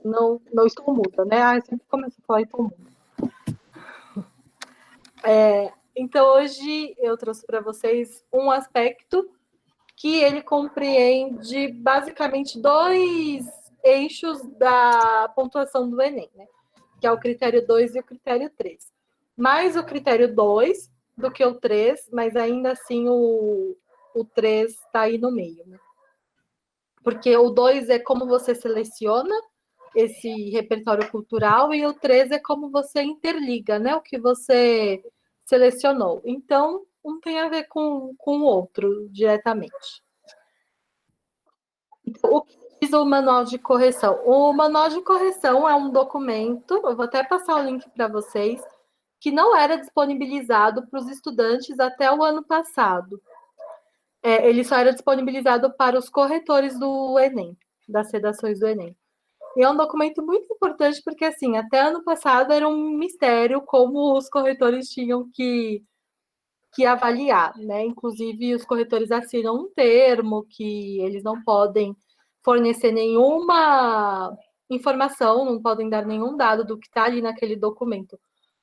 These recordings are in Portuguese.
Não estou muda, né? Eu sempre começo a falar e estou muda. Então, hoje eu trouxe para vocês um aspecto que ele compreende basicamente 2 eixos da pontuação do Enem, né? Que é o critério 2 e o critério 3. Mais o critério 2 do que o 3, mas ainda assim o 3 está aí no meio, né? Porque o 2 é como você seleciona esse repertório cultural e o 3 é como você interliga, né? O que você selecionou. Então, um tem a ver com o outro diretamente. O que diz o manual de correção? O manual de correção é um documento, eu vou até passar o link para vocês, que não era disponibilizado para os estudantes até o ano passado. Ele só era disponibilizado para os corretores do Enem, das redações do Enem. E é um documento muito importante porque, assim, até ano passado era um mistério como os corretores tinham que avaliar, né? Inclusive, os corretores assinam um termo que eles não podem fornecer nenhuma informação, não podem dar nenhum dado do que está ali naquele documento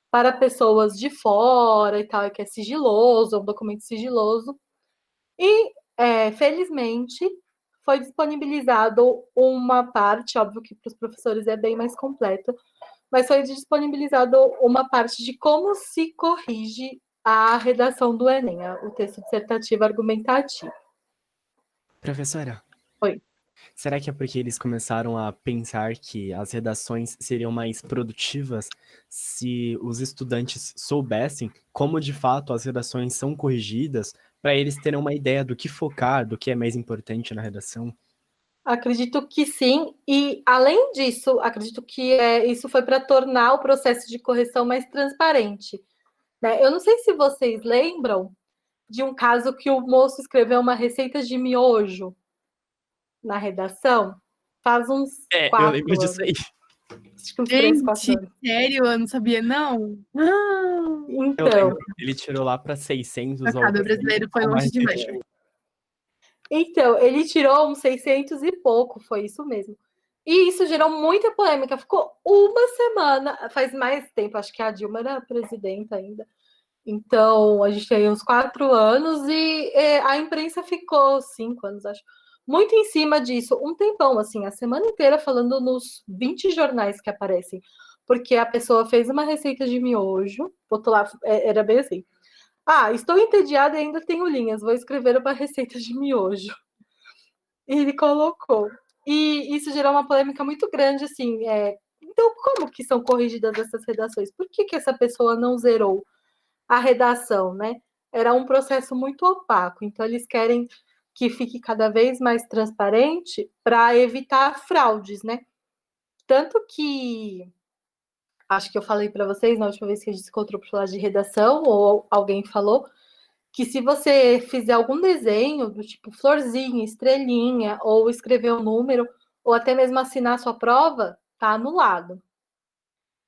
para pessoas de fora e tal, que é sigiloso, é um documento sigiloso. E, felizmente, foi disponibilizado uma parte, óbvio que para os professores é bem mais completo, mas foi disponibilizado uma parte de como se corrige a redação do Enem, o texto dissertativo argumentativo. Professora, Oi. será que é porque eles começaram a pensar que as redações seriam mais produtivas se os estudantes soubessem como de fato as redações são corrigidas, para eles terem uma ideia do que focar, do que é mais importante na redação? Acredito que sim, e além disso, acredito que isso foi para tornar o processo de correção mais transparente, né? Eu não sei se vocês lembram de um caso que o moço escreveu uma receita de miojo na redação, faz uns Eu lembro 4 disso aí. anos. Acho que uns 3, 4 Gente, anos. sério? Eu não sabia, não? Eu Então, lembro, ele tirou lá para 600 O ou algo mercado assim, brasileiro foi ou longe mais demais. negativo. ele tirou uns 600 e pouco, foi isso mesmo. E isso gerou muita polêmica. Ficou uma semana, faz mais tempo, acho que a Dilma era presidenta ainda. Então, a gente tem uns 4 anos e a imprensa ficou 5 anos, acho, muito em cima disso. Um tempão, assim, a semana inteira falando nos 20 jornais que aparecem. Porque a pessoa fez uma receita de miojo, botou lá, era bem assim. Ah, estou entediada e ainda tenho linhas, vou escrever uma receita de miojo. E ele colocou. E isso gerou uma polêmica muito grande, assim. Então, como que são corrigidas essas redações? Por que essa pessoa não zerou a redação, né? Era um processo muito opaco. Então, eles querem que fique cada vez mais transparente para evitar fraudes, né? Tanto que acho que eu falei para vocês na última vez que a gente se encontrou para falar de redação, ou alguém falou, que se você fizer algum desenho do tipo florzinha, estrelinha, ou escrever um número, ou até mesmo assinar a sua prova, tá anulado.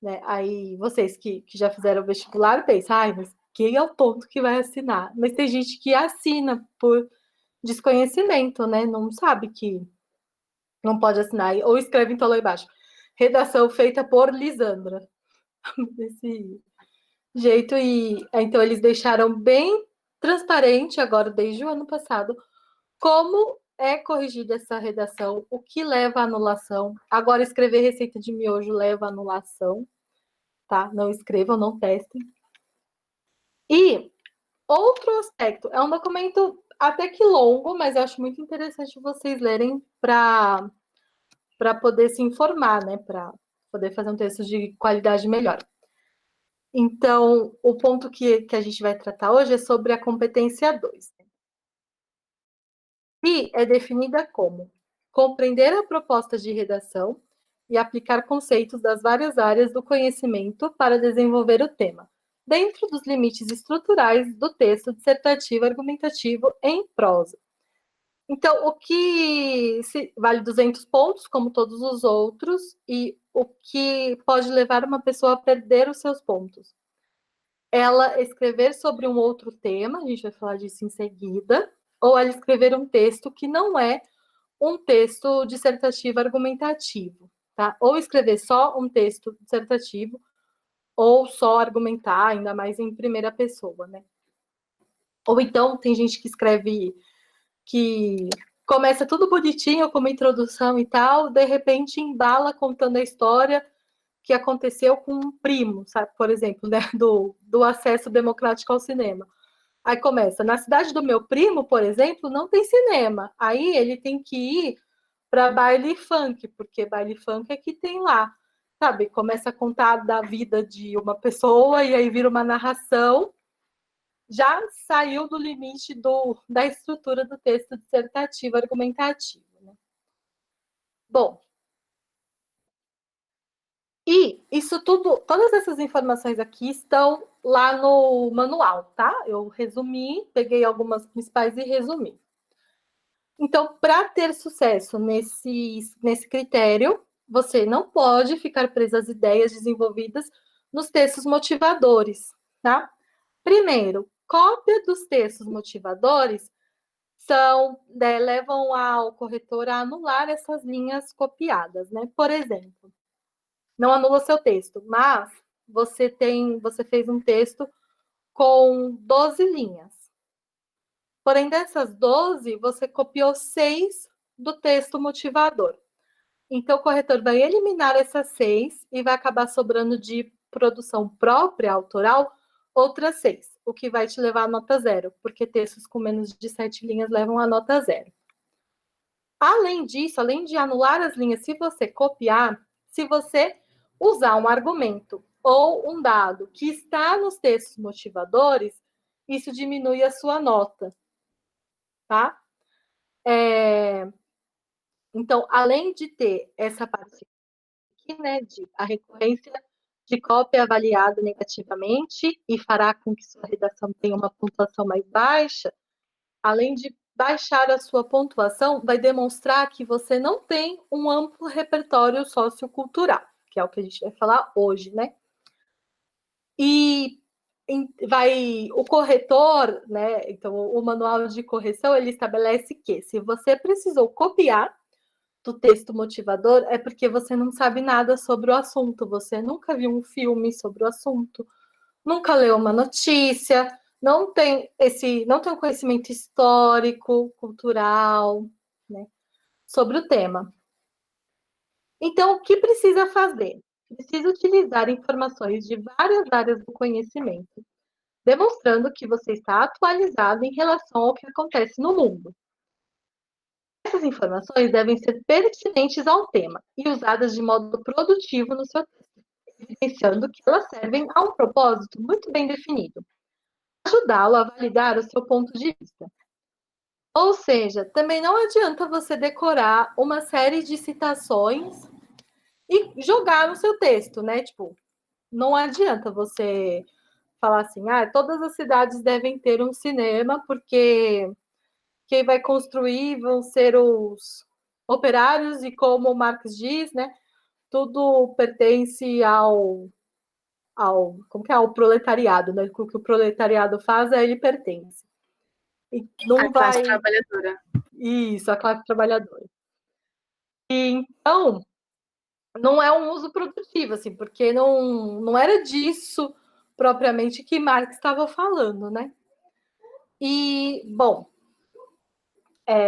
Né? Aí vocês que já fizeram o vestibular pensam, mas quem é o tonto que vai assinar? Mas tem gente que assina por desconhecimento, né? Não sabe que não pode assinar, ou escreve então lá embaixo. Redação feita por Lisandra. Desse jeito, e então eles deixaram bem transparente agora, desde o ano passado, como é corrigida essa redação, o que leva à anulação. Agora, escrever receita de miojo leva à anulação, tá? Não escrevam, não testem. E outro aspecto, é um documento até que longo, mas eu acho muito interessante vocês lerem para poder se informar, né? Para poder fazer um texto de qualidade melhor. Então, o ponto que a gente vai tratar hoje é sobre a competência 2. E é definida como compreender a proposta de redação e aplicar conceitos das várias áreas do conhecimento para desenvolver o tema, dentro dos limites estruturais do texto dissertativo argumentativo em prosa. Então, o que vale 200 pontos, como todos os outros, e o que pode levar uma pessoa a perder os seus pontos? Ela escrever sobre um outro tema, a gente vai falar disso em seguida, ou ela escrever um texto que não é um texto dissertativo argumentativo, tá? Ou escrever só um texto dissertativo, ou só argumentar, ainda mais em primeira pessoa, né? Ou então, tem gente que escreve, que começa tudo bonitinho, com uma introdução e tal, de repente embala contando a história que aconteceu com um primo, sabe? Por exemplo, né? Do acesso democrático ao cinema. Aí começa, na cidade do meu primo, por exemplo, não tem cinema. Aí ele tem que ir para baile funk, porque baile funk é que tem lá, sabe? Começa a contar da vida de uma pessoa e aí vira uma narração. Já saiu do limite da estrutura do texto dissertativo argumentativo, né? Bom, e isso tudo, todas essas informações aqui estão lá no manual, tá? Eu resumi, peguei algumas principais e resumi. Então, para ter sucesso nesse critério, você não pode ficar preso às ideias desenvolvidas nos textos motivadores, tá? Primeiro, cópia dos textos motivadores levam ao corretor a anular essas linhas copiadas, né? Por exemplo, não anula seu texto, mas você fez um texto com 12 linhas. Porém, dessas 12, você copiou 6 do texto motivador. Então, o corretor vai eliminar essas 6 e vai acabar sobrando de produção própria, autoral, outras 6, o que vai te levar a nota 0, porque textos com menos de 7 linhas levam a nota 0. Além disso, além de anular as linhas, se você copiar, se você usar um argumento ou um dado que está nos textos motivadores, isso diminui a sua nota, tá? Então, além de ter essa parte aqui, né, de a recorrência de cópia avaliada negativamente e fará com que sua redação tenha uma pontuação mais baixa, além de baixar a sua pontuação, vai demonstrar que você não tem um amplo repertório sociocultural, que é o que a gente vai falar hoje, né? E o corretor, né? Então, o manual de correção, ele estabelece que se você precisou copiar do texto motivador, é porque você não sabe nada sobre o assunto, você nunca viu um filme sobre o assunto, nunca leu uma notícia, não tem um conhecimento histórico, cultural, né, sobre o tema. Então, o que precisa fazer? Precisa utilizar informações de várias áreas do conhecimento, demonstrando que você está atualizado em relação ao que acontece no mundo. Essas informações devem ser pertinentes ao tema e usadas de modo produtivo no seu texto, evidenciando que elas servem a um propósito muito bem definido, ajudá-lo a validar o seu ponto de vista. Ou seja, também não adianta você decorar uma série de citações e jogar no seu texto, né? Tipo, não adianta você falar assim, todas as cidades devem ter um cinema, porque quem vai construir vão ser os operários, e como o Marx diz, né? Tudo pertence como que é? Ao proletariado, né? O que o proletariado faz, a ele pertence. E não A classe vai. trabalhadora. Isso, a classe trabalhadora. E, então, não é um uso produtivo, assim, porque não era disso propriamente que Marx estava falando, né? E, bom,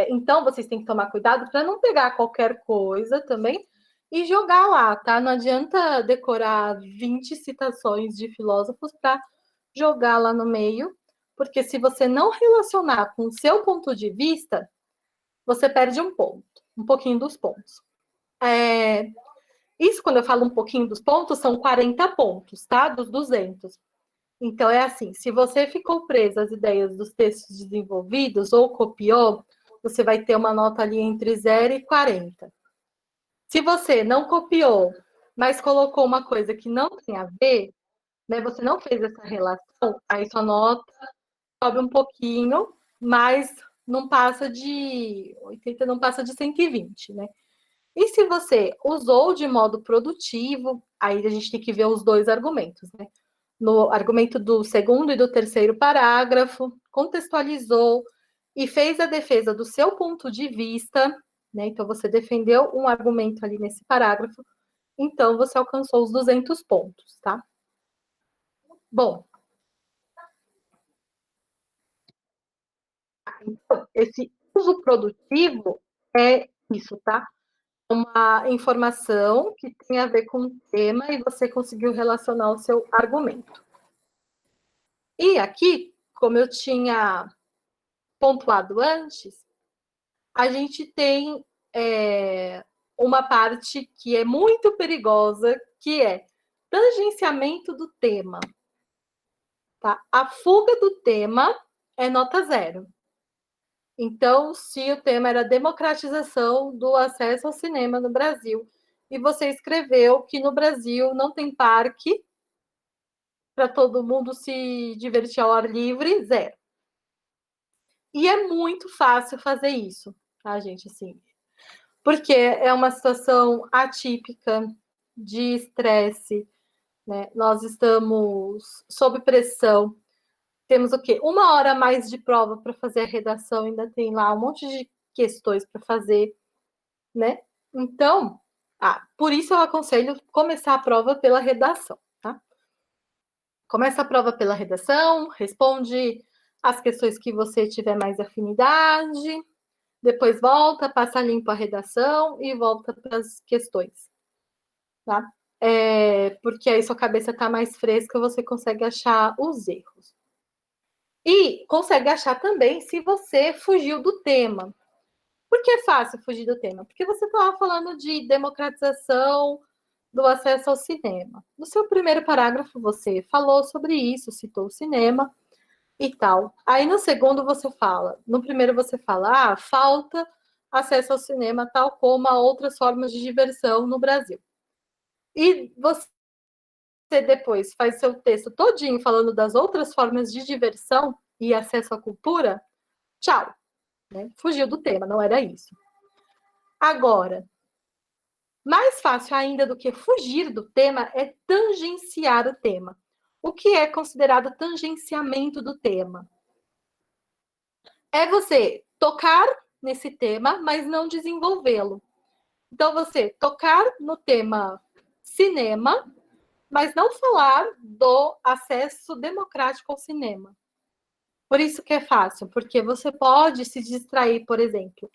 então vocês têm que tomar cuidado para não pegar qualquer coisa também e jogar lá, tá? Não adianta decorar 20 citações de filósofos para jogar lá no meio, porque se você não relacionar com o seu ponto de vista, você perde um pouquinho dos pontos. Isso, quando eu falo um pouquinho dos pontos, são 40 pontos, tá? Dos 200. Então, é assim, se você ficou preso às ideias dos textos desenvolvidos ou copiou, você vai ter uma nota ali entre 0 e 40. Se você não copiou, mas colocou uma coisa que não tem a ver, né, você não fez essa relação, aí sua nota sobe um pouquinho, mas não passa de 80, não passa de 120, né? E se você usou de modo produtivo, aí a gente tem que ver os dois argumentos, né? No argumento do segundo e do terceiro parágrafo, contextualizou e fez a defesa do seu ponto de vista, né? Então você defendeu um argumento ali nesse parágrafo, então você alcançou os 200 pontos, tá? Bom, então, esse uso produtivo é isso, tá? Uma informação que tem a ver com o tema e você conseguiu relacionar o seu argumento. E aqui, como eu tinha pontuado antes, a gente tem uma parte que é muito perigosa, que é tangenciamento do tema. Tá? A fuga do tema é nota 0. Então, se o tema era democratização do acesso ao cinema no Brasil, e você escreveu que no Brasil não tem parque para todo mundo se divertir ao ar livre, 0. E é muito fácil fazer isso, tá, gente? Assim, porque é uma situação atípica de estresse, né? Nós estamos sob pressão. Temos o quê? 1 hora a mais de prova para fazer a redação, ainda tem lá um monte de questões para fazer, né? Então, por isso eu aconselho começar a prova pela redação, tá? Começa a prova pela redação, responde as questões que você tiver mais afinidade, depois volta, passa limpo a redação e volta para as questões, tá? Porque aí sua cabeça está mais fresca, você consegue achar os erros. E consegue achar também se você fugiu do tema. Por que é fácil fugir do tema? Porque você estava falando de democratização do acesso ao cinema. No seu primeiro parágrafo, você falou sobre isso, citou o cinema e tal. Aí no segundo você fala, no primeiro você fala, falta acesso ao cinema, tal como a outras formas de diversão no Brasil. E você depois faz seu texto todinho falando das outras formas de diversão e acesso à cultura, tchau. Né? Fugiu do tema, não era isso. Agora, mais fácil ainda do que fugir do tema é tangenciar o tema. O que é considerado tangenciamento do tema? É você tocar nesse tema, mas não desenvolvê-lo. Então, você tocar no tema cinema, mas não falar do acesso democrático ao cinema. Por isso que é fácil, porque você pode se distrair, por exemplo,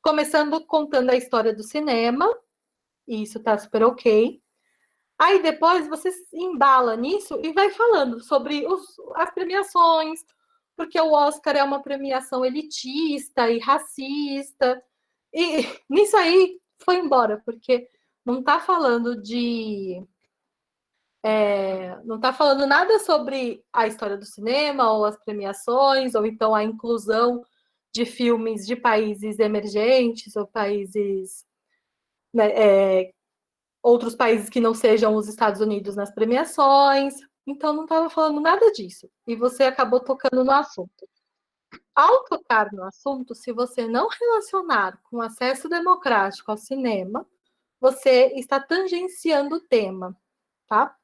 começando contando a história do cinema, e isso tá super ok. Aí depois você se embala nisso e vai falando sobre as premiações, porque o Oscar é uma premiação elitista e racista. E nisso aí foi embora, porque não está falando de. Não está falando nada sobre a história do cinema, ou as premiações, ou então a inclusão de filmes de países emergentes, ou países. Né, outros países que não sejam os Estados Unidos nas premiações. Então, não estava falando nada disso. E você acabou tocando no assunto. Ao tocar no assunto, se você não relacionar com acesso democrático ao cinema, você está tangenciando o tema, tá?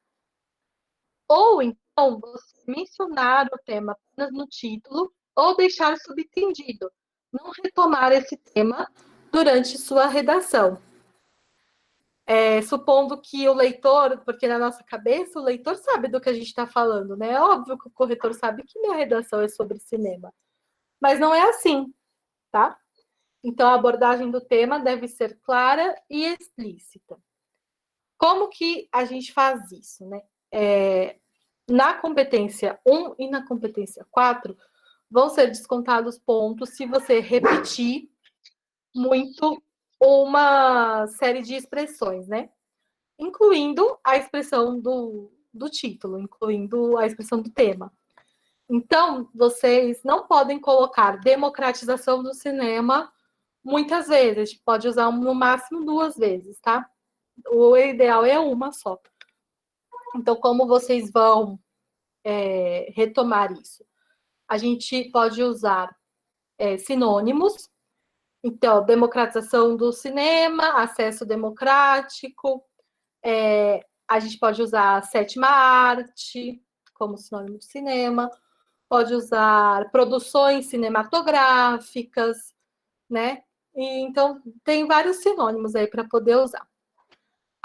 Ou então, você mencionar o tema apenas no título ou deixar subentendido, não retomar esse tema durante sua redação. Supondo que o leitor, porque na nossa cabeça o leitor sabe do que a gente está falando, né? É óbvio que o corretor sabe que minha redação é sobre cinema, mas não é assim, tá? Então a abordagem do tema deve ser clara e explícita. Como que a gente faz isso, né? Na competência 1 e na competência 4, vão ser descontados pontos se você repetir muito uma série de expressões, né? Incluindo a expressão do título, incluindo a expressão do tema. Então, vocês não podem colocar democratização do cinema muitas vezes, pode usar no máximo 2 vezes, tá? O ideal é uma só. Então, como vocês vão retomar isso? A gente pode usar sinônimos. Então, democratização do cinema, acesso democrático, a gente pode usar a sétima arte como sinônimo de cinema, pode usar produções cinematográficas, né? E, então, tem vários sinônimos aí para poder usar.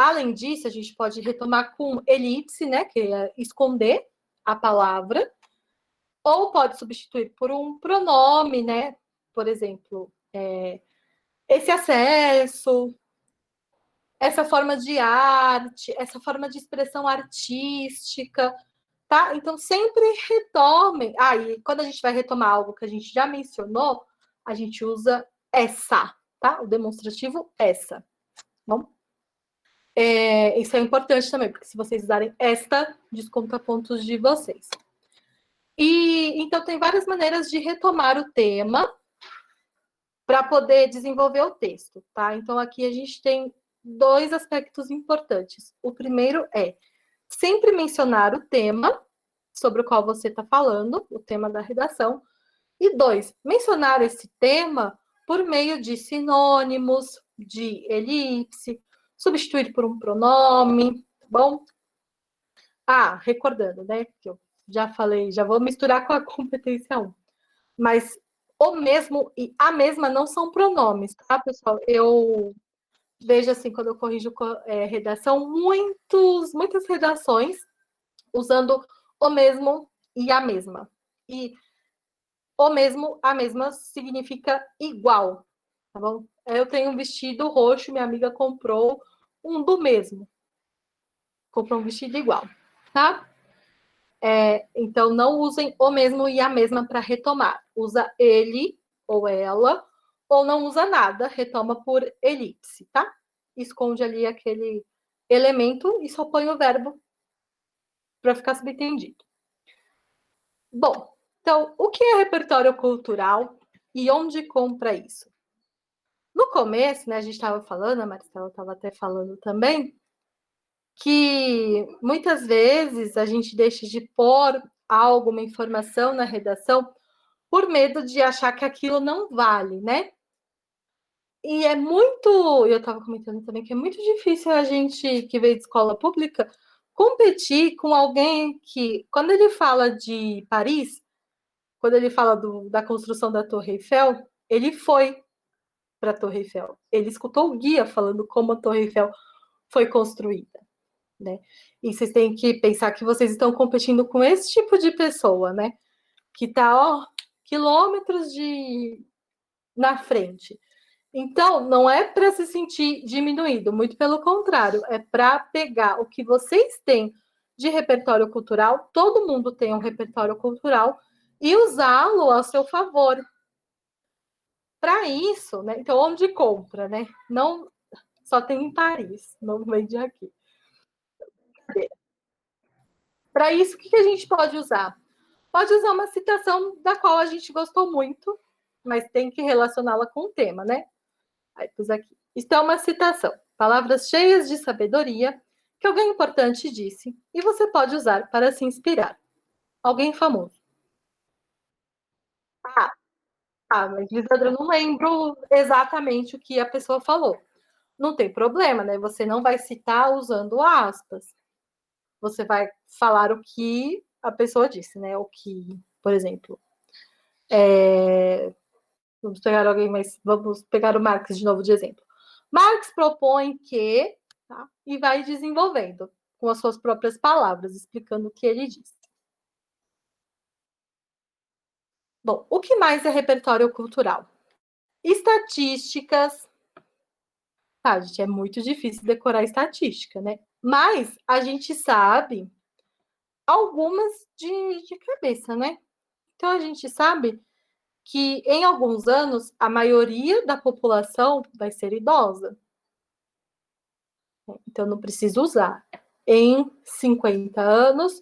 Além disso, a gente pode retomar com elipse, né, que é esconder a palavra, ou pode substituir por um pronome, né? Por exemplo, esse acesso, essa forma de arte, essa forma de expressão artística, tá? Então, sempre retomem. E quando a gente vai retomar algo que a gente já mencionou, a gente usa essa, tá? O demonstrativo essa. Bom? Isso é importante também, porque se vocês usarem esta, desconta pontos de vocês. Então, tem várias maneiras de retomar o tema para poder desenvolver o texto, tá? Então, aqui a gente tem 2 aspectos importantes. O primeiro é sempre mencionar o tema sobre o qual você está falando, o tema da redação. E 2, mencionar esse tema por meio de sinônimos, de elipse, substituir por um pronome, tá bom? Recordando, né, que eu já falei, já vou misturar com a competência 1. Mas o mesmo e a mesma não são pronomes, tá, pessoal? Eu vejo assim, quando eu corrijo redação, muitas redações usando o mesmo e a mesma. E o mesmo, a mesma significa igual, tá bom? Eu tenho um vestido roxo, minha amiga comprou um do mesmo. Comprou um vestido igual, tá? Então, não usem o mesmo e a mesma para retomar. Usa ele ou ela, ou não usa nada, retoma por elipse, tá? Esconde ali aquele elemento e só põe o verbo para ficar subentendido. Bom, então, o que é repertório cultural e onde compra isso? No começo, né, a gente estava falando, a Marcela estava até falando também, que muitas vezes a gente deixa de pôr alguma informação na redação por medo de achar que aquilo não vale, né? E eu estava comentando também que é muito difícil a gente que veio de escola pública competir com alguém que, quando ele fala de Paris, quando ele fala da construção da Torre Eiffel, ele foi para a Torre Eiffel. Ele escutou o guia falando como a Torre Eiffel foi construída, né? E vocês têm que pensar que vocês estão competindo com esse tipo de pessoa, né? Que está quilômetros na frente. Então, não é para se sentir diminuído, muito pelo contrário, é para pegar o que vocês têm de repertório cultural, todo mundo tem um repertório cultural, e usá-lo a seu favor. Para isso, né? Então, onde compra, né? Não só tem em Paris, não vende aqui. Para isso, o que a gente pode usar? Pode usar uma citação da qual a gente gostou muito, mas tem que relacioná-la com o tema, né? Aí pus aqui. Isto é uma citação. Palavras cheias de sabedoria que alguém importante disse e você pode usar para se inspirar. Alguém famoso. Mas Lisandra, eu não lembro exatamente o que a pessoa falou. Não tem problema, né? Você não vai citar usando aspas. Você vai falar o que a pessoa disse, né? O que, por exemplo, vamos pegar alguém, mas vamos pegar o Marx de novo de exemplo. Marx propõe que, tá? E vai desenvolvendo com as suas próprias palavras, explicando o que ele diz. Bom, o que mais é repertório cultural? Estatísticas. Gente, é muito difícil decorar estatística, né? Mas a gente sabe algumas de cabeça, né? Então a gente sabe que em alguns anos a maioria da população vai ser idosa. Então não precisa usar. Em 50 anos,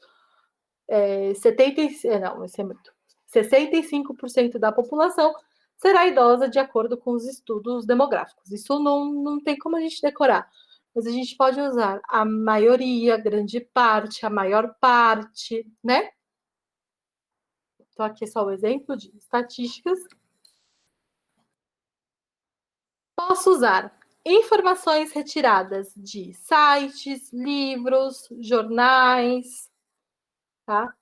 65% da população será idosa de acordo com os estudos demográficos. Isso não tem como a gente decorar. Mas a gente pode usar a maioria, grande parte, a maior parte, né? Então, aqui é só o exemplo de estatísticas. Posso usar informações retiradas de sites, livros, jornais, tá?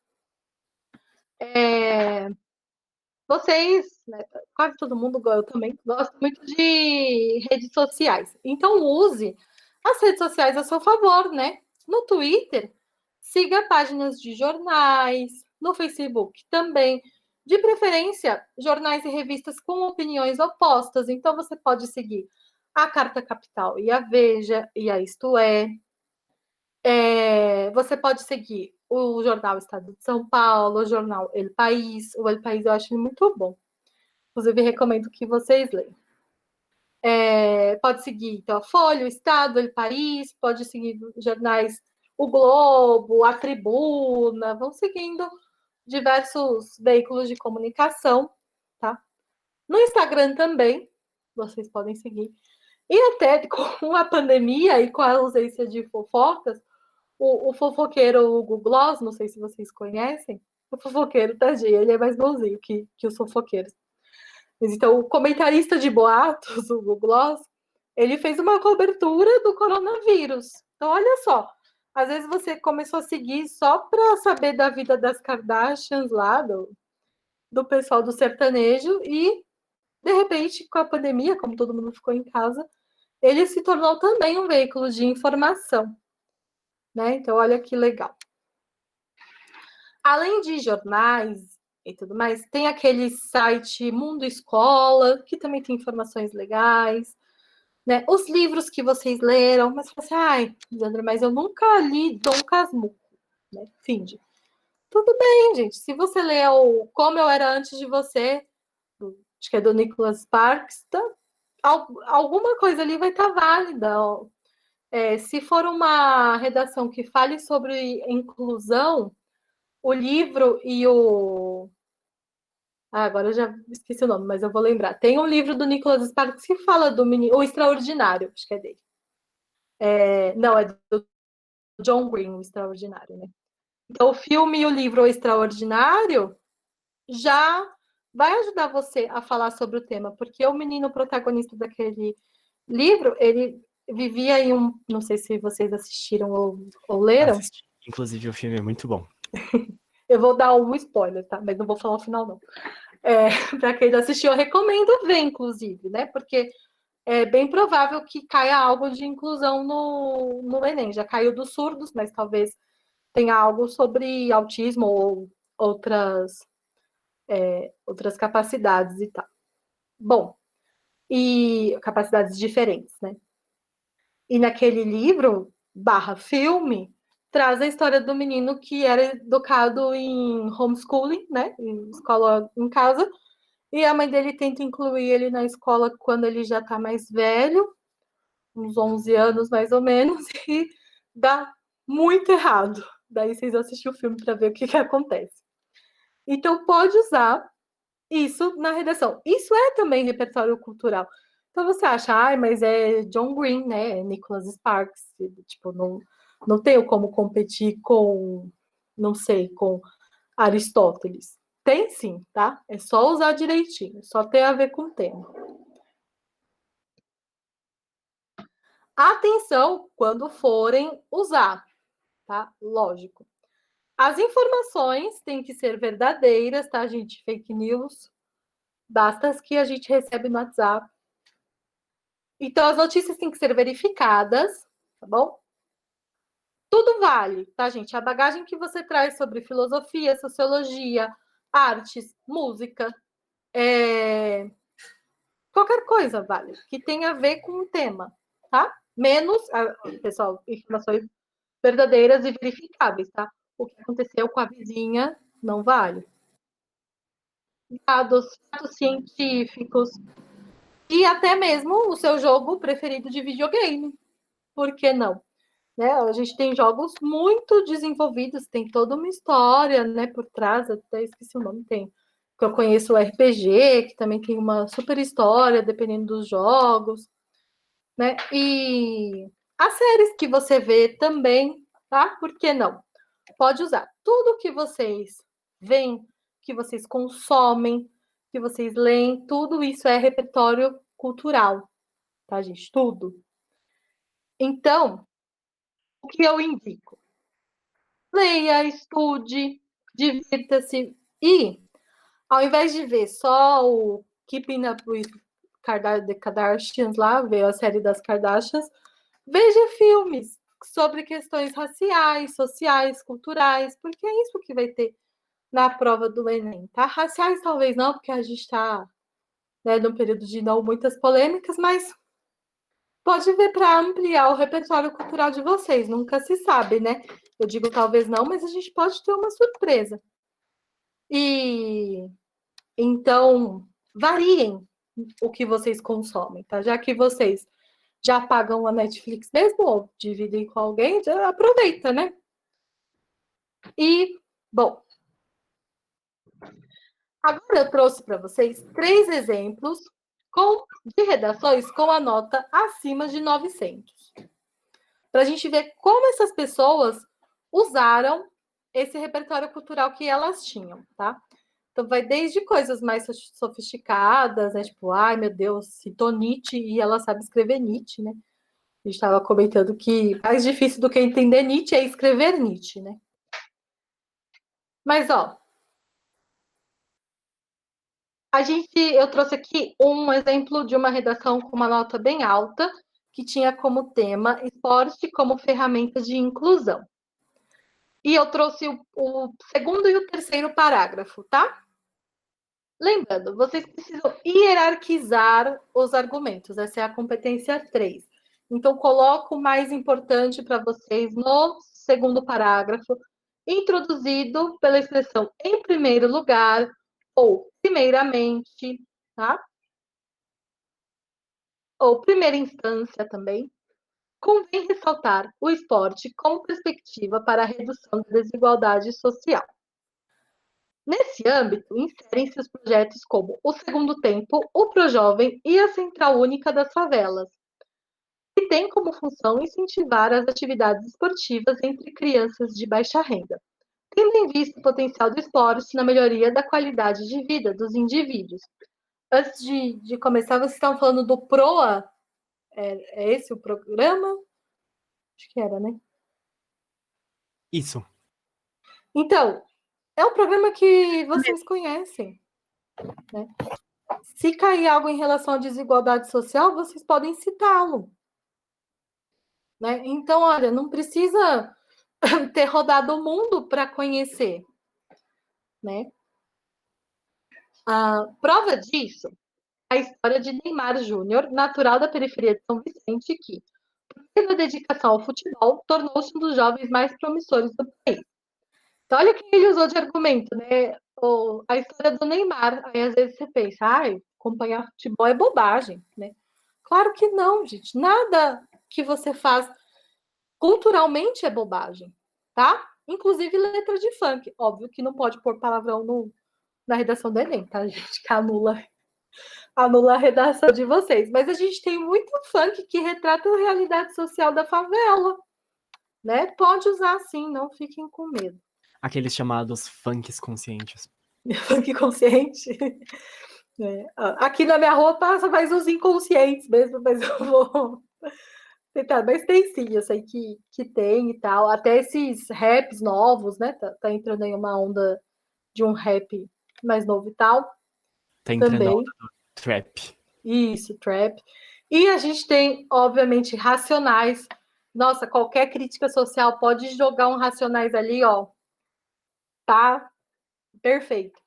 Vocês, né, quase todo mundo, eu também, gosto muito de redes sociais. Então, use as redes sociais a seu favor, né? No Twitter, siga páginas de jornais, no Facebook também. De preferência, jornais e revistas com opiniões opostas. Então, você pode seguir a Carta Capital e a Veja e a Isto É. Você pode seguir o jornal Estado de São Paulo, o jornal El País. O El País eu acho muito bom. Inclusive, recomendo que vocês leiam. Pode seguir então, a Folha, o Estado, o País, pode seguir jornais, o Globo, a Tribuna, vão seguindo diversos veículos de comunicação, tá? No Instagram também, vocês podem seguir. E até com a pandemia e com a ausência de fofocas, o fofoqueiro Hugo Gloss, não sei se vocês conhecem, o fofoqueiro, tadinho, ele é mais bonzinho que os fofoqueiros. Mas então, o comentarista de boatos, o Google Gloss, ele fez uma cobertura do coronavírus. Então, olha só, às vezes você começou a seguir só para saber da vida das Kardashians lá, do pessoal do sertanejo, e, de repente, com a pandemia, como todo mundo ficou em casa, ele se tornou também um veículo de informação. Né? Então, olha que legal. Além de jornais e tudo mais, tem aquele site Mundo Escola, que também tem informações legais, né? Os livros que vocês leram, mas você, ai, Lisandra, mas eu nunca li Dom Casmurro, né? Finge. Tudo bem, gente. Se você leu Como Eu Era Antes de Você, acho que é do Nicholas Sparks, tá? Alguma coisa ali vai estar válida. Se for uma redação que fale sobre inclusão, o livro e o... agora eu já esqueci o nome, mas eu vou lembrar. Tem um livro do Nicholas Sparks que fala do menino, O Extraordinário, acho que é dele. Não, é do John Green, O Extraordinário, né? Então, o filme e o livro O Extraordinário já vai ajudar você a falar sobre o tema, porque o menino protagonista daquele livro, ele vivia em um... Não sei se vocês assistiram ou leram. Assisti. Inclusive, o filme é muito bom. Eu vou dar um spoiler, tá? Mas não vou falar o final, não. Para quem não assistiu, eu recomendo ver, inclusive, né? Porque é bem provável que caia algo de inclusão no Enem. Já caiu dos surdos, mas talvez tenha algo sobre autismo ou outras capacidades e tal. Bom, e capacidades diferentes, né? E naquele livro, filme, traz a história do menino que era educado em homeschooling, né? Em escola em casa, e a mãe dele tenta incluir ele na escola quando ele já está mais velho, uns 11 anos mais ou menos, e dá muito errado. Daí vocês assistem o filme para ver o que acontece. Então, pode usar isso na redação. Isso é também repertório cultural. Então, você acha, mas é John Green, né? É Nicholas Sparks. Tipo, não tenho como competir com, não sei, com Aristóteles. Tem sim, tá? É só usar direitinho, só ter a ver com o tema. Atenção quando forem usar, tá? Lógico. As informações têm que ser verdadeiras, tá, gente? Fake news, basta as que a gente recebe no WhatsApp. Então, as notícias têm que ser verificadas, tá bom? Tudo vale, tá, gente? A bagagem que você traz sobre filosofia, sociologia, artes, música, qualquer coisa vale, que tenha a ver com o tema, tá? Menos, pessoal, informações verdadeiras e verificáveis, tá? O que aconteceu com a vizinha não vale. Dados, fatos científicos e até mesmo o seu jogo preferido de videogame. Por que não? Né? A gente tem jogos muito desenvolvidos, tem toda uma história, né, por trás, até esqueci o nome, tem. Que eu conheço o RPG, que também tem uma super história, dependendo dos jogos, né? E as séries que você vê também, tá? Por que não? Pode usar tudo que vocês veem, que vocês consomem, que vocês leem, tudo isso é repertório cultural, tá, gente? Tudo. Então, o que eu indico? Leia, estude, divirta-se e, ao invés de ver só o Keeping Up with the Kardashians lá, ver a série das Kardashians, Veja filmes sobre questões raciais, sociais, culturais, porque é isso que vai ter na prova do Enem, tá? Raciais talvez não, porque a gente está, né, num período de não muitas polêmicas, mas pode ver para ampliar o repertório cultural de vocês, nunca se sabe, né? Eu digo talvez não, mas a gente pode ter uma surpresa. E então, variem o que vocês consomem, tá? Já que vocês já pagam a Netflix mesmo, ou dividem com alguém, já aproveita, né? E, bom, agora eu trouxe para vocês 3 exemplos de redações com a nota acima de 900. Para a gente ver como essas pessoas usaram esse repertório cultural que elas tinham, tá? Então, vai desde coisas mais sofisticadas, né? Tipo, ai meu Deus, citou Nietzsche e ela sabe escrever Nietzsche, né? A gente estava comentando que mais difícil do que entender Nietzsche é escrever Nietzsche, né? Mas, ó, eu trouxe aqui um exemplo de uma redação com uma nota bem alta, que tinha como tema esporte como ferramenta de inclusão. E eu trouxe o segundo e o terceiro parágrafo, tá? Lembrando, vocês precisam hierarquizar os argumentos. Essa é a competência 3. Então, coloco o mais importante para vocês no segundo parágrafo, introduzido pela expressão em primeiro lugar ou primeiramente, tá? Ou primeira instância também. Convém ressaltar o esporte como perspectiva para a redução da desigualdade social. Nesse âmbito, inserem-se os projetos como o Segundo Tempo, o Projovem e a Central Única das Favelas, que tem como função incentivar as atividades esportivas entre crianças de baixa renda, tendo em vista o potencial do esporte na melhoria da qualidade de vida dos indivíduos. Antes de começar, vocês estavam falando do PROA, é esse o programa? Acho que era, né? Isso. Então, é um programa que vocês conhecem, né? Se cair algo em relação à desigualdade social, vocês podem citá-lo, né? Então, olha, não precisa ter rodado o mundo para conhecer, né? A prova disso, a história de Neymar Júnior, natural da periferia de São Vicente, que, pela dedicação ao futebol, tornou-se um dos jovens mais promissores do país. Então, olha o que ele usou de argumento, né? A história do Neymar. Aí, às vezes, você pensa, acompanhar futebol é bobagem, né? Claro que não, gente. Nada que você faz culturalmente é bobagem, tá? Inclusive letra de funk. Óbvio que não pode pôr palavrão na redação do Enem, tá, gente? Que anula a redação de vocês. Mas a gente tem muito funk que retrata a realidade social da favela, né? Pode usar sim, não fiquem com medo. Aqueles chamados funks conscientes. Funk consciente. Aqui na minha rua passa mais os inconscientes mesmo, mas eu vou tentar. Mas tem sim, eu sei que tem e tal. Até esses raps novos, né? Tá entrando aí uma onda de um rap mais novo e tal. Tá entrando também. a onda do trap. Isso, trap. E a gente tem, obviamente, Racionais. Nossa, qualquer crítica social pode jogar um Racionais ali, ó. Tá perfeito.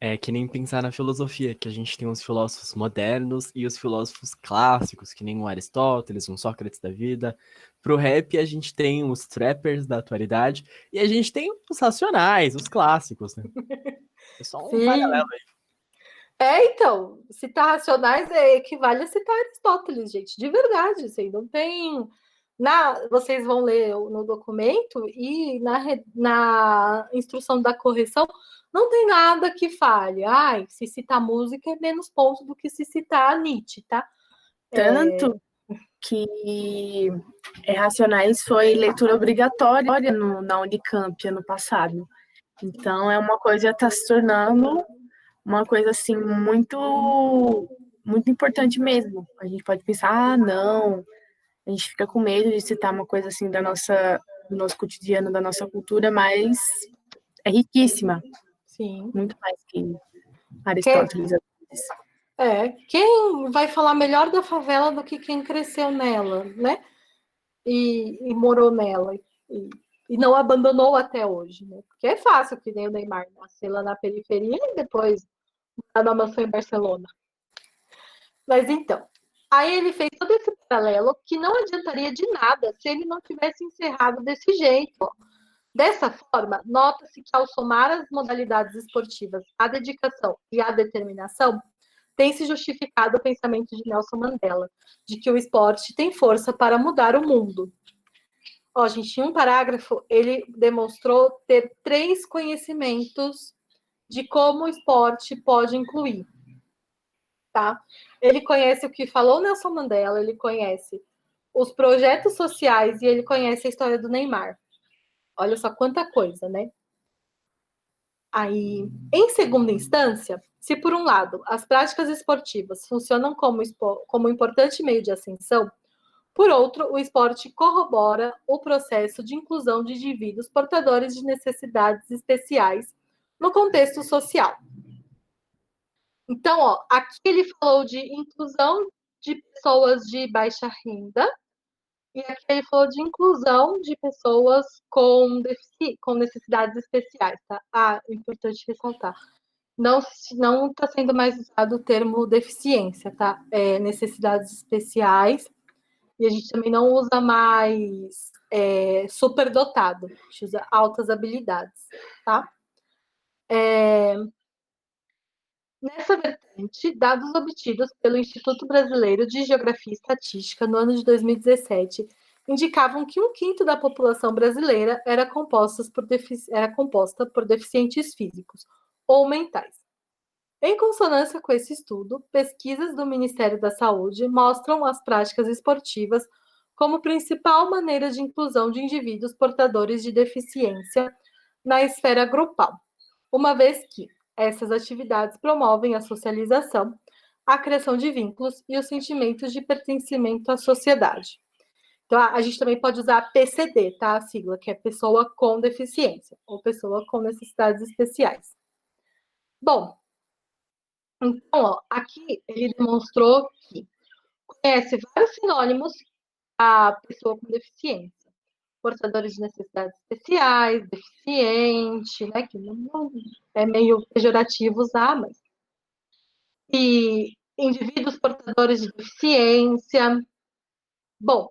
É que nem pensar na filosofia, que a gente tem os filósofos modernos e os filósofos clássicos, que nem um Aristóteles, um Sócrates da vida. Pro rap, a gente tem os trappers da atualidade e a gente tem os racionais, os clássicos, né? É só um paralelo aí. Então, citar Racionais equivale a citar Aristóteles, gente, de verdade, assim, não tem... vocês vão ler no documento e na instrução da correção não tem nada que fale. Se citar música é menos ponto do que se citar Nietzsche, tá? Tanto que Racionais foi leitura obrigatória na Unicamp ano passado. Então, é uma coisa que está se tornando uma coisa assim muito importante mesmo. A gente pode pensar, não, a gente fica com medo de citar uma coisa assim do nosso cotidiano, da nossa cultura, mas é riquíssima. Sim. Muito mais que Aristóteles. Quem vai falar melhor da favela do que quem cresceu nela, né? E morou nela e não abandonou até hoje, né? Porque é fácil que nem o Neymar nascer lá na periferia e depois morar na mansão em Barcelona. Mas então, aí ele fez todo esse paralelo que não adiantaria de nada se ele não tivesse encerrado desse jeito. Ó. Dessa forma, nota-se que ao somar as modalidades esportivas, a dedicação e a determinação, tem se justificado o pensamento de Nelson Mandela, de que o esporte tem força para mudar o mundo. Ó, gente, em um parágrafo, ele demonstrou ter 3 conhecimentos de como o esporte pode incluir. Tá? Ele conhece o que falou Nelson Mandela, ele conhece os projetos sociais e ele conhece a história do Neymar. Olha só quanta coisa, né? Aí, em segunda instância, se por um lado as práticas esportivas funcionam como importante meio de ascensão, por outro, o esporte corrobora o processo de inclusão de indivíduos portadores de necessidades especiais no contexto social. Então, ó, aqui ele falou de inclusão de pessoas de baixa renda, e aqui ele falou de inclusão de pessoas com necessidades especiais, tá? Ah, é importante ressaltar. Não está sendo mais usado o termo deficiência, tá? Necessidades especiais. E a gente também não usa mais superdotado, a gente usa altas habilidades, tá? Nessa vertente, dados obtidos pelo Instituto Brasileiro de Geografia e Estatística no ano de 2017 indicavam que 1/5 da população brasileira era composta por deficientes físicos ou mentais. Em consonância com esse estudo, pesquisas do Ministério da Saúde mostram as práticas esportivas como principal maneira de inclusão de indivíduos portadores de deficiência na esfera grupal, uma vez que essas atividades promovem a socialização, a criação de vínculos e os sentimentos de pertencimento à sociedade. Então, a gente também pode usar a PCD, tá? A sigla, que é pessoa com deficiência, ou pessoa com necessidades especiais. Bom, então, ó, aqui ele demonstrou que conhece vários sinônimos a pessoa com deficiência. Portadores de necessidades especiais, deficiente, né? Que não é meio pejorativo usar, mas. E indivíduos portadores de deficiência. Bom,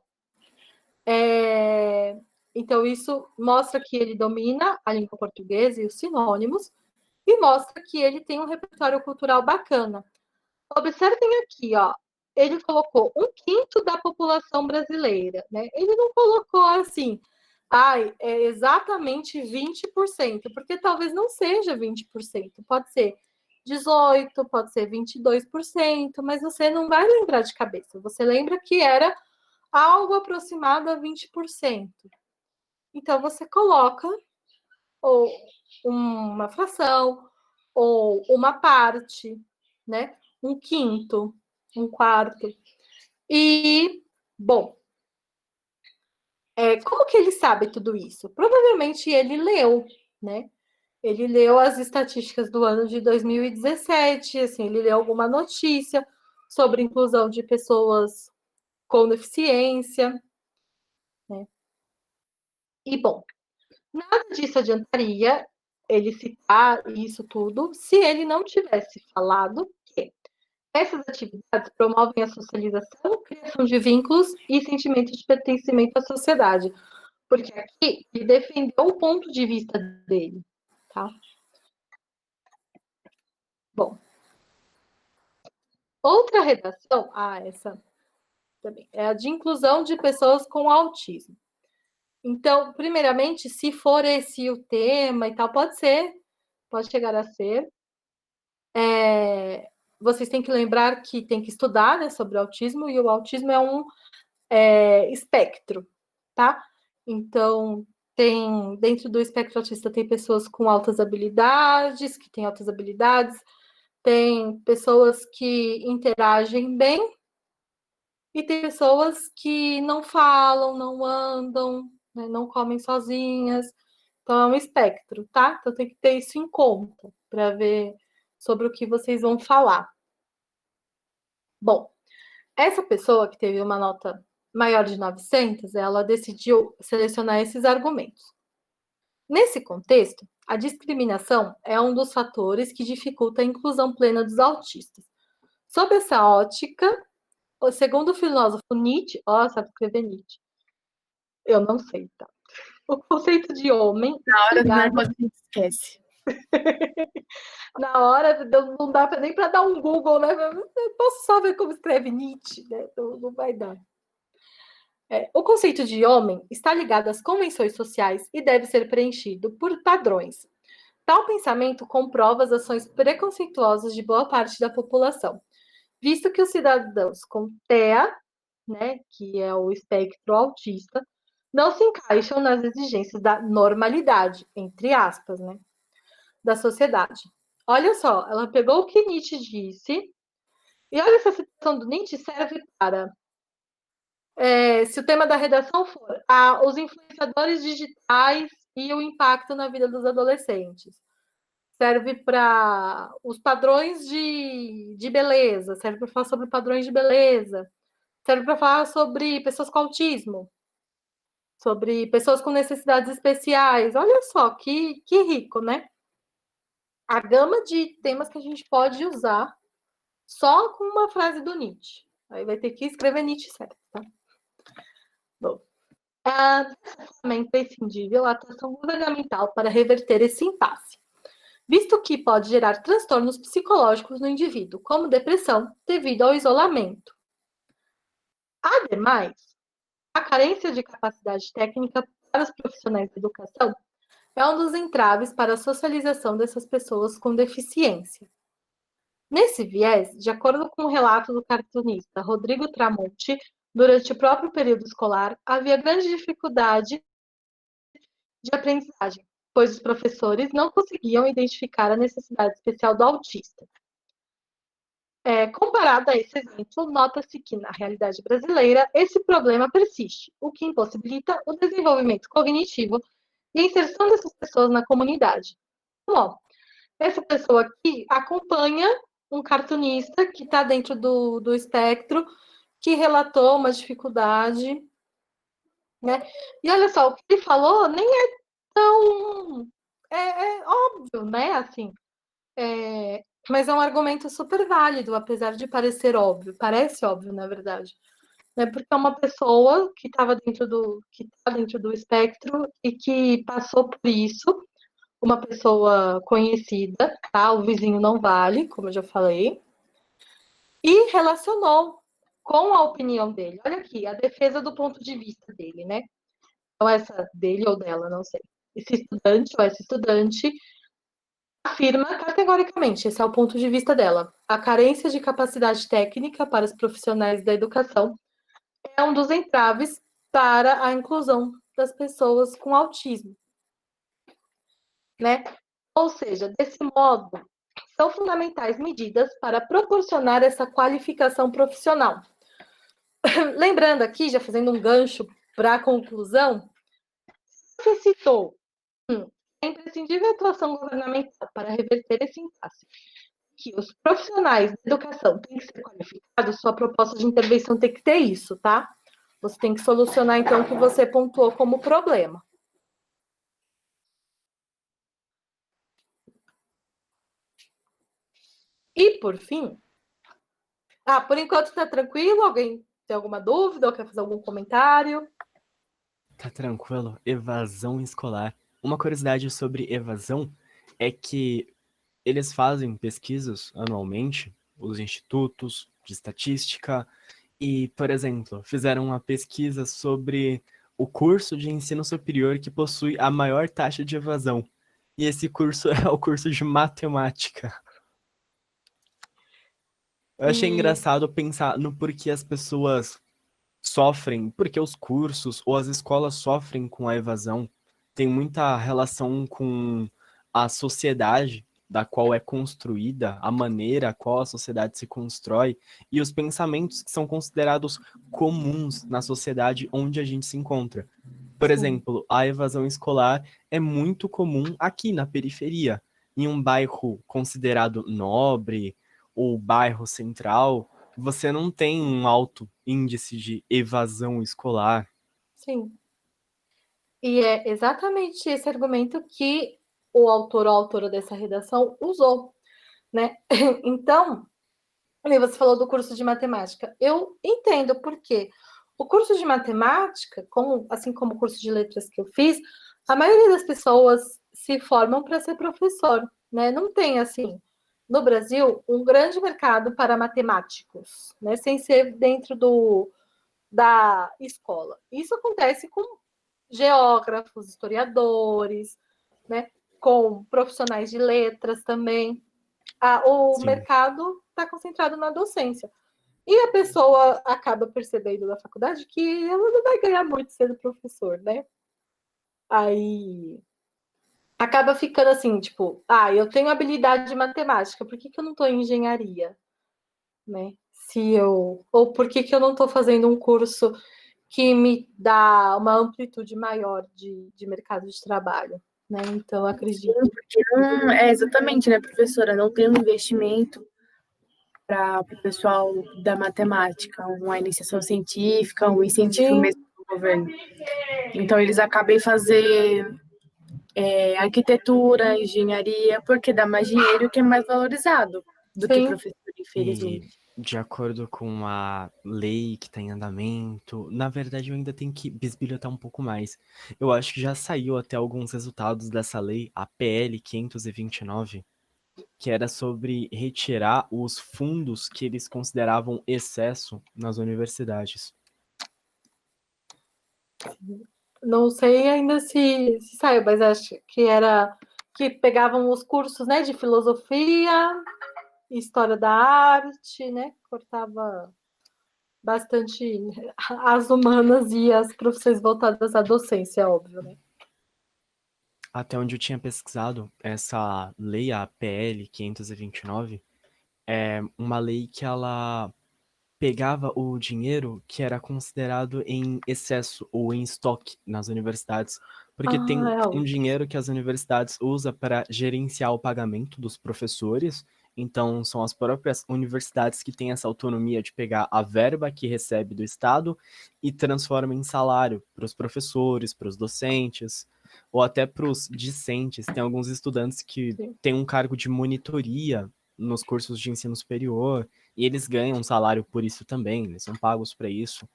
então isso mostra que ele domina a língua portuguesa e os sinônimos, e mostra que ele tem um repertório cultural bacana. Observem aqui, ó, ele colocou 1/5 da população brasileira, né? Ele não colocou assim, é exatamente 20%, porque talvez não seja 20%, pode ser 18%, pode ser 22%, mas você não vai lembrar de cabeça, você lembra que era algo aproximado a 20%. Então, você coloca ou uma fração, ou uma parte, né? 1/5, 1/4. E, bom, como que ele sabe tudo isso? Provavelmente ele leu, né? Ele leu as estatísticas do ano de 2017, assim, ele leu alguma notícia sobre inclusão de pessoas com deficiência, né? E, bom, nada disso adiantaria ele citar isso tudo se ele não tivesse falado que essas atividades promovem a socialização, a criação de vínculos e sentimento de pertencimento à sociedade. Porque aqui ele defendeu o ponto de vista dele, tá? Bom, outra redação, essa também, é a de inclusão de pessoas com autismo. Então, primeiramente, se for esse o tema e tal, pode chegar a ser. Vocês têm que lembrar que tem que estudar, né, sobre o autismo, e o autismo é um espectro, tá? Então, dentro do espectro autista tem pessoas com altas habilidades, que têm altas habilidades, tem pessoas que interagem bem, e tem pessoas que não falam, não andam, né, não comem sozinhas. Então, é um espectro, tá? Então, tem que ter isso em conta para ver sobre o que vocês vão falar. Bom, essa pessoa que teve uma nota maior de 900, ela decidiu selecionar esses argumentos. Nesse contexto, a discriminação é um dos fatores que dificulta a inclusão plena dos autistas. Sob essa ótica, segundo o filósofo Nietzsche, sabe escrever Nietzsche? Eu não sei, tá? O conceito de homem... Na hora do negócio a gente esquece. Na hora, não dá nem para dar um Google, né? Eu posso só ver como escreve Nietzsche, né? Não vai dar. O conceito de homem está ligado às convenções sociais e deve ser preenchido por padrões. Tal pensamento comprova as ações preconceituosas de boa parte da população, visto que os cidadãos com TEA, né, que é o espectro autista, não se encaixam nas exigências da normalidade, entre aspas, né, da sociedade. Olha só, ela pegou o que Nietzsche disse, e olha, essa citação do Nietzsche serve para... se o tema da redação for os influenciadores digitais e o impacto na vida dos adolescentes. Serve para os padrões de beleza, serve para falar sobre padrões de beleza, serve para falar sobre pessoas com autismo, sobre pessoas com necessidades especiais. Olha só, que rico, né? A gama de temas que a gente pode usar só com uma frase do Nietzsche. Aí vai ter que escrever Nietzsche certo, tá? Bom, é imprescindível a atuação governamental para reverter esse impasse, visto que pode gerar transtornos psicológicos no indivíduo, como depressão, devido ao isolamento. Ademais, a carência de capacidade técnica para os profissionais da educação é um dos entraves para a socialização dessas pessoas com deficiência. Nesse viés, de acordo com o relato do cartunista Rodrigo Tramonte, durante o próprio período escolar, havia grande dificuldade de aprendizagem, pois os professores não conseguiam identificar a necessidade especial do autista. Comparado a esse exemplo, nota-se que, na realidade brasileira, esse problema persiste, o que impossibilita o desenvolvimento cognitivo e a inserção dessas pessoas na comunidade. Bom, essa pessoa aqui acompanha um cartunista que está dentro do espectro, que relatou uma dificuldade, né? E olha só, o que ele falou nem é tão... É óbvio, né? Assim, mas é um argumento super válido, apesar de parecer óbvio. Parece óbvio, na verdade. Né? Porque é uma pessoa que estava que tá dentro do espectro e que passou por isso, uma pessoa conhecida, tá? O vizinho não vale, como eu já falei, e relacionou com a opinião dele. Olha aqui, a defesa do ponto de vista dele, né? Então, essa dele ou dela, não sei. Esse estudante ou essa estudante afirma categoricamente, esse é o ponto de vista dela, a carência de capacidade técnica para os profissionais da educação é um dos entraves para a inclusão das pessoas com autismo, né? Ou seja, desse modo, são fundamentais medidas para proporcionar essa qualificação profissional. Lembrando aqui, já fazendo um gancho para a conclusão, você citou é imprescindível a atuação governamental para reverter esse impasse. Que os profissionais da educação têm que ser qualificados, sua proposta de intervenção tem que ter isso, tá? Você tem que solucionar, então, o que você pontuou como problema. E, por fim... por enquanto está tranquilo? Alguém tem alguma dúvida ou quer fazer algum comentário? Tá tranquilo. Evasão escolar. Uma curiosidade sobre evasão é que eles fazem pesquisas anualmente, os institutos de estatística, e, por exemplo, fizeram uma pesquisa sobre o curso de ensino superior que possui a maior taxa de evasão. E esse curso é o curso de matemática. Eu achei engraçado pensar no porquê as pessoas sofrem, porque os cursos ou as escolas sofrem com a evasão. Tem muita relação com a sociedade da qual é construída, a maneira a qual a sociedade se constrói e os pensamentos que são considerados comuns na sociedade onde a gente se encontra. Por exemplo, a evasão escolar é muito comum aqui na periferia, em um bairro considerado nobre ou bairro central. você não tem um alto índice de evasão escolar. Sim. E é exatamente esse argumento que o autor ou a autora dessa redação usou, né? Então, você falou do curso de matemática. Eu entendo por quê. O curso de matemática, assim como o curso de letras que eu fiz, a maioria das pessoas se formam para ser professor, né? Não tem, assim, no Brasil, um grande mercado para matemáticos, né? Sem ser dentro da escola. Isso acontece com geógrafos, historiadores, né? Com profissionais de letras também. O Sim. mercado está concentrado na docência. E a pessoa acaba percebendo na faculdade que ela não vai ganhar muito sendo professor, né? Aí acaba ficando assim, tipo, eu tenho habilidade de matemática, por que eu não estou em engenharia? Né? Ou por que eu não estou fazendo um curso que me dá uma amplitude maior de mercado de trabalho, né? Então, acredito. Porque não é exatamente, né, professora? Não tem um investimento para o pessoal da matemática, uma iniciação científica, um incentivo Sim. mesmo do governo. Então, eles acabam fazer arquitetura, engenharia, porque dá mais dinheiro, que é mais valorizado do que Sim. professor, E infelizmente. de acordo com a lei que está em andamento, na verdade eu ainda tenho que bisbilhotar um pouco mais. Eu acho que já saiu até alguns resultados dessa lei, a PL 529, que era sobre retirar os fundos que eles consideravam excesso nas universidades. Não sei ainda se saiu, mas acho que era que pegavam os cursos, né, de filosofia, história da arte, né? Cortava bastante as humanas e as profissões voltadas à docência, óbvio, né? Até onde eu tinha pesquisado, essa lei, a PL 529, é uma lei que ela pegava o dinheiro que era considerado em excesso ou em estoque nas universidades, porque tem um Óbvio. dinheiro que as universidades usam para gerenciar o pagamento dos professores, então são as próprias universidades que têm essa autonomia de pegar a verba que recebe do Estado e transforma em salário para os professores, para os docentes, ou até para os discentes. Tem alguns estudantes que Sim. têm um cargo de monitoria nos cursos de ensino superior, e eles ganham um salário por isso também, eles são pagos para isso.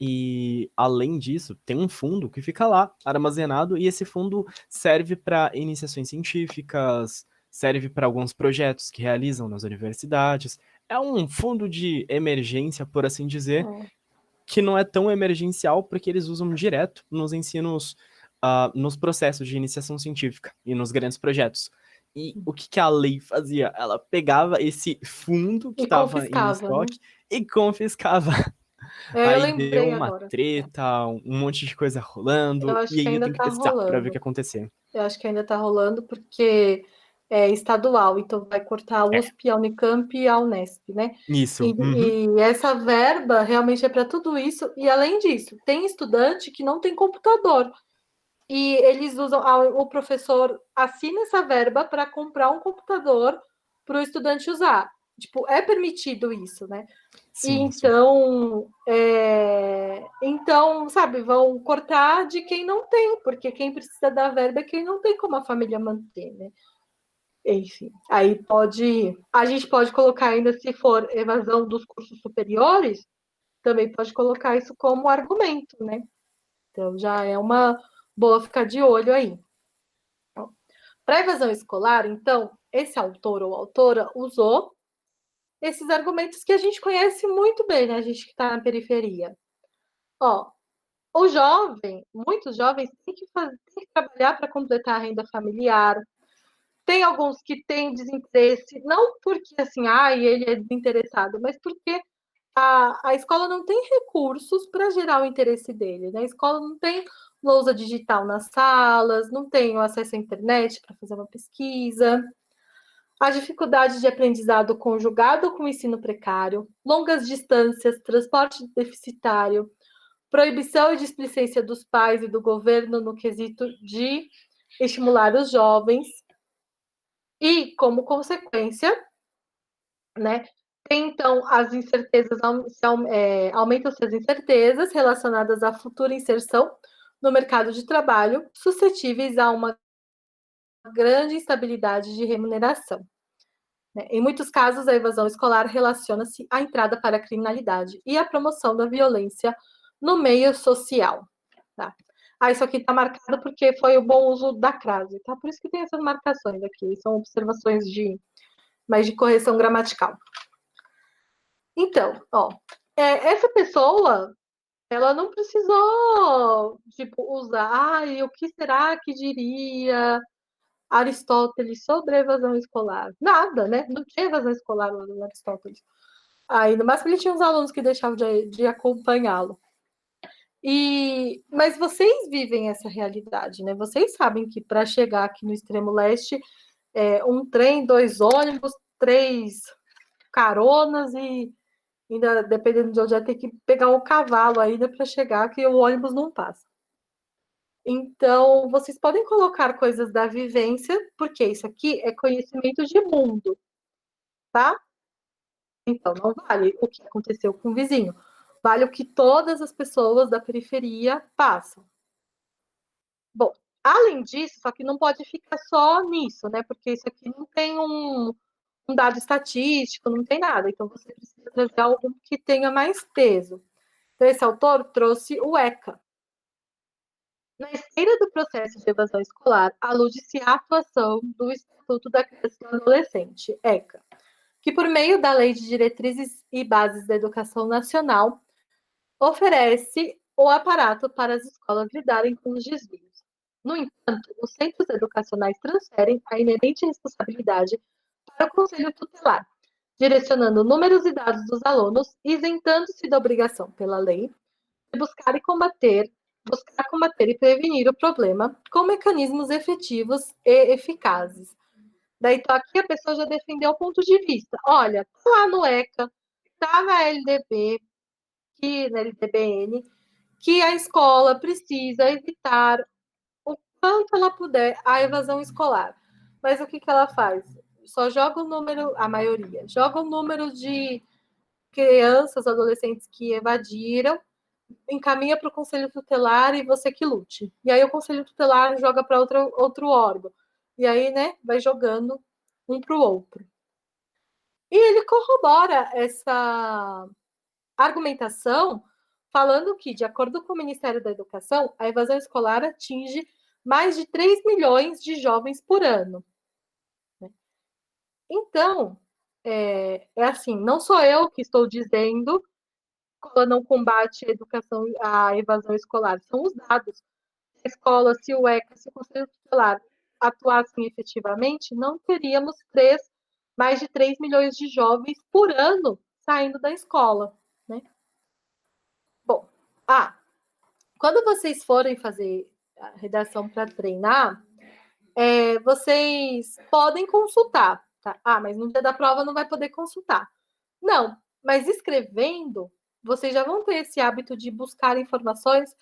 E, além disso, tem um fundo que fica lá, armazenado, e esse fundo serve para iniciações científicas, serve para alguns projetos que realizam nas universidades. É um fundo de emergência, por assim dizer, que não é tão emergencial porque eles usam direto nos ensinos, nos processos de iniciação científica e nos grandes projetos. E o que a lei fazia? Ela pegava esse fundo que E estava em confiscava, né? estoque e confiscava. Eu Aí deu lembrei uma agora. treta, um monte de coisa Eu rolando, acho e que aí eu ainda tenho que está pesquisar para ver o que rolando. acontecer. Eu acho que ainda está rolando porque é estadual, então vai cortar a É, USP, a Unicamp e a Unesp, né? isso. Uhum. E essa verba realmente é para tudo isso. E além disso, tem estudante que não tem computador. E eles usam, o professor assina essa verba para comprar um computador para o estudante usar. Tipo, é permitido isso, né? E Sim, sim. então, sabe, vão cortar de quem não tem, porque quem precisa da verba é quem não tem como a família manter, né? Enfim, aí a gente pode colocar ainda, se for evasão dos cursos superiores, também pode colocar isso como argumento, né? Então já é uma boa ficar de olho aí. Para evasão escolar, então, esse autor ou autora usou esses argumentos que a gente conhece muito bem, né? A gente que está na periferia. Ó, o jovem, muitos jovens têm que trabalhar para completar a renda familiar. Tem alguns que têm desinteresse, não porque assim, ele é desinteressado, mas porque a escola não tem recursos para gerar o interesse dele, né? A escola não tem lousa digital nas salas, não tem o acesso à internet para fazer uma pesquisa. A dificuldade de aprendizado conjugado com o ensino precário, longas distâncias, transporte deficitário, proibição e displicência dos pais e do governo no quesito de estimular os jovens e, como consequência, né, tem, então, as incertezas, aumentam-se as incertezas relacionadas à futura inserção no mercado de trabalho, suscetíveis a uma grande instabilidade de remuneração. Em muitos casos, a evasão escolar relaciona-se à entrada para a criminalidade e à promoção da violência no meio social. Tá? Isso aqui está marcado porque foi o bom uso da crase, tá? Por isso que tem essas marcações aqui, são observações mais de correção gramatical. Então, essa pessoa, ela não precisou, usar, o que será que diria Aristóteles sobre a evasão escolar? Nada, né? Não tinha evasão escolar no Aristóteles. Aí, no máximo, ele tinha uns alunos que deixavam de acompanhá-lo. Mas vocês vivem essa realidade, né? Vocês sabem que para chegar aqui no extremo leste, um trem, 2 ônibus, 3 caronas e ainda, dependendo de onde é, tem que pegar um cavalo ainda para chegar, que o ônibus não passa. Então, vocês podem colocar coisas da vivência, porque isso aqui é conhecimento de mundo, tá? Então, não vale o que aconteceu com o vizinho, vale o que todas as pessoas da periferia passam. Bom, além disso, só que não pode ficar só nisso, né? Porque isso aqui não tem um dado estatístico, não tem nada. Então, você precisa trazer algo que tenha mais peso. Então, esse autor trouxe o ECA. Na esteira do processo de evasão escolar, alude-se à atuação do Estatuto da Criança e do Adolescente, ECA, que, por meio da Lei de Diretrizes e Bases da Educação Nacional, oferece o aparato para as escolas lidarem com os desvios. No entanto, os centros educacionais transferem a inerente responsabilidade para o Conselho Tutelar, direcionando números e dados dos alunos, isentando-se da obrigação pela lei de buscar combater e prevenir o problema com mecanismos efetivos e eficazes. Daí, então, aqui a pessoa já defendeu o ponto de vista. Olha, tá lá no ECA, tá na LDB, na LDBN, que a escola precisa evitar o quanto ela puder a evasão escolar. Mas o que ela faz? Só joga o número, a maioria, joga o número de crianças, adolescentes que evadiram, encaminha para o Conselho Tutelar e você que lute. E aí o Conselho Tutelar joga para outro órgão. E aí, né, vai jogando um para o outro. E ele corrobora essa argumentação falando que, de acordo com o Ministério da Educação, a evasão escolar atinge mais de 3 milhões de jovens por ano. Então, assim, não sou eu que estou dizendo que ela não combate a evasão escolar, são os dados. Se a escola, se o ECA, se o Conselho Tutelar atuassem efetivamente, não teríamos mais de 3 milhões de jovens por ano saindo da escola, né? Bom, quando vocês forem fazer a redação para treinar, vocês podem consultar, tá? Mas no dia da prova não vai poder consultar. Não, mas escrevendo, vocês já vão ter esse hábito de buscar informações,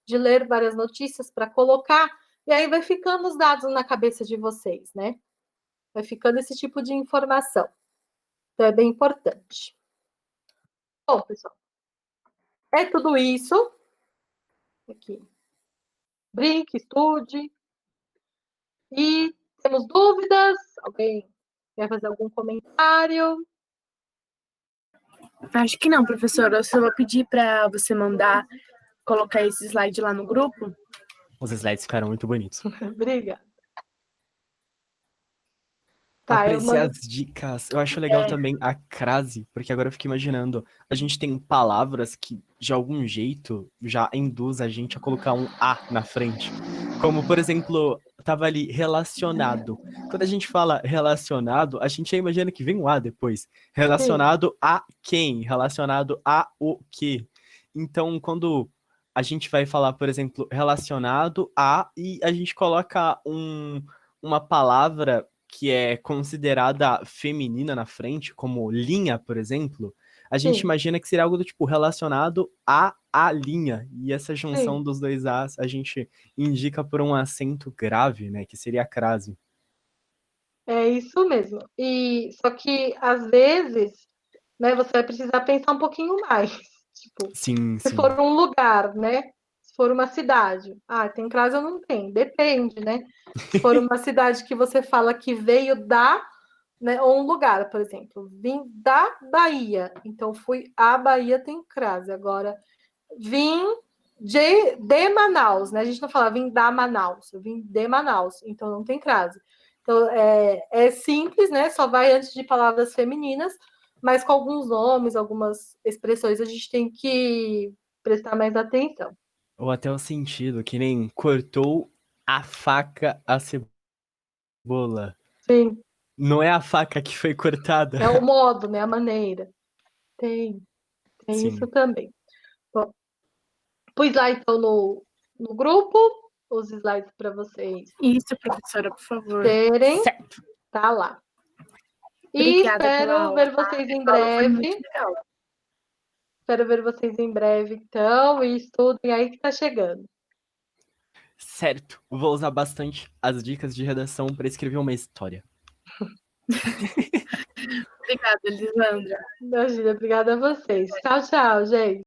de ler várias notícias para colocar, e aí vai ficando os dados na cabeça de vocês, né? Vai ficando esse tipo de informação. Então, é bem importante. Bom, pessoal, é tudo isso. Aqui. Brinque, estude. E temos dúvidas? Alguém quer fazer algum comentário? Acho que não, professora. Eu só vou pedir para você mandar colocar esse slide lá no grupo. Os slides ficaram muito bonitos. Obrigada. Apreciar as dicas. Eu acho legal também a crase, porque agora eu fico imaginando, a gente tem palavras que, de algum jeito, já induz a gente a colocar um A na frente. Como, por exemplo, tava ali relacionado. Quando a gente fala relacionado, a gente já imagina que vem um A depois. Relacionado a quem? Relacionado a o quê? Então, quando a gente vai falar, por exemplo, relacionado a, e a gente coloca uma palavra que é considerada feminina na frente, como linha, por exemplo, a gente imagina que seria algo do tipo relacionado a linha. E essa junção dos dois As a gente indica por um acento grave, né? Que seria a crase. É isso mesmo. Só que, às vezes, né? Você vai precisar pensar um pouquinho mais. Tipo, Sim, se sim. for um lugar, né? Se for uma cidade. Ah, tem crase ou não tem? Depende, né? Se for uma cidade que você fala que veio da, né? Ou um lugar, por exemplo, vim da Bahia. Então, fui à Bahia, tem crase. Agora, vim de Manaus, né? A gente não fala vim da Manaus, eu vim de Manaus, então não tem crase. Então, é simples, né? Só vai antes de palavras femininas, mas com alguns nomes, algumas expressões, a gente tem que prestar mais atenção. Ou até o sentido, que nem cortou a faca a cebola. Sim, Não é a faca que foi cortada. é o modo, né? A maneira. Tem isso Sim. também. Bom, pus lá então no grupo os slides para vocês Isso, professora, por favor. terem. Certo. Tá lá. E Obrigada pela espero aula. ver vocês em A aula foi muito breve. legal. Espero ver vocês em breve, então, e estudem aí que tá chegando. Certo. Vou usar bastante as dicas de redação para escrever uma história. Obrigada, Lisandra. Imagina, obrigada a vocês. Tchau, tchau, gente.